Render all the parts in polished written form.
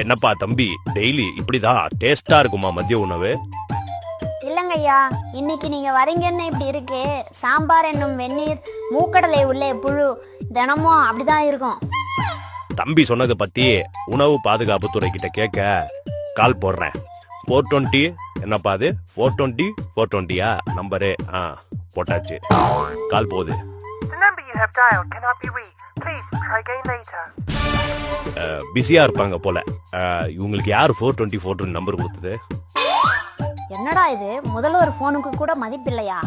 என்னப்பா தம்பி, டெய்லி இப்படிதான் டேஸ்டா இருக்குமா மதிய உணவு? இல்லங்க ஐயா, இன்னைக்கு நீங்க வரீங்கன்னு இப்படி இருக்கு. சாம்பார் என்னும் வெந்நீர், மூக்கடலை உள்ளே புழு, தினமும் அப்படிதான் இருக்கும். தம்பி சொன்னதை பத்தி உணவு பாதுகாப்பு துறை கிட்ட கேட்க கால் போடுறேன். 420 என்னப்பா அது? 420 420யா நம்பரு? போட்டாச்சு. கால் போகுது. பிஸியா இருப்பாங்க போல. இவங்களுக்கு யாரு 420 420 நம்பர் கொடுத்தது? என்னடா இது, முதல்வர் போனுக்கு கூட மதிப்பில்லையா?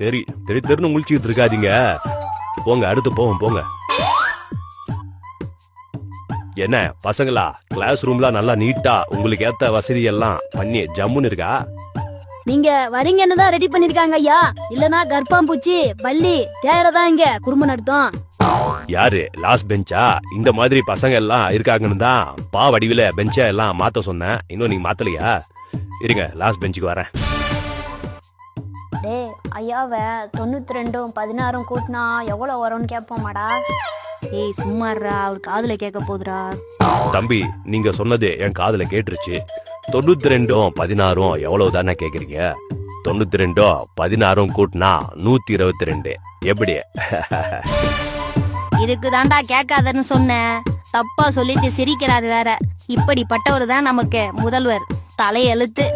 சரி தெரின்னு முழிச்சுக்கிட்டு இருக்காதீங்க. போங்க, அடுத்து போவோம் போங்க. என்ன பசங்களா, கிளாஸ் ரூம்லாம் நல்லா நீட்டா உங்களுக்கு ஏத்த வசதி எல்லாம் பண்ணி ஜம்முன்னு இருக்கா? நீங்க வரீங்கன்னு தான் ரெடி பண்ணிருக்காங்க ஐயா. இல்லனா கர்ப்பாம்பூச்சி பள்ளி தேரதான் இங்க குடும்பம் நடத்தும். யாரு லாஸ்ட் பெஞ்சா? இந்த மாதிரி பசங்க எல்லாம் இருக்காங்கன்னு தான் பா வடிவில பெஞ்சா எல்லாம் மாத்த சொன்னேன். இன்னும் நீங்க மாத்தலையா? இருங்க, லாஸ்ட் பெஞ்சுக்கு வரேன். டே ஐயாவை 92 16 கூட்டினா எவ்வளவு வரும்னு கேட்போமாடா? ஏய் சும்மாறா, அவர் காதுல கேட்க போதுரா. தம்பி, நீங்க சொன்னது என் காதுல கேட்டுருச்சு. 92 16 எவ்வளவு தானே கேக்குறீங்க? 92 16 கூட்டினா 122. எப்படி? இதுக்கு தாண்டா கேட்காதன்னு சொன்னேன். தப்பா சொல்லிட்டு சிரிக்கிறாரு வேற. இப்படிப்பட்டவர் தான் நமக்கு முதல்வர். தலையெழுத்து.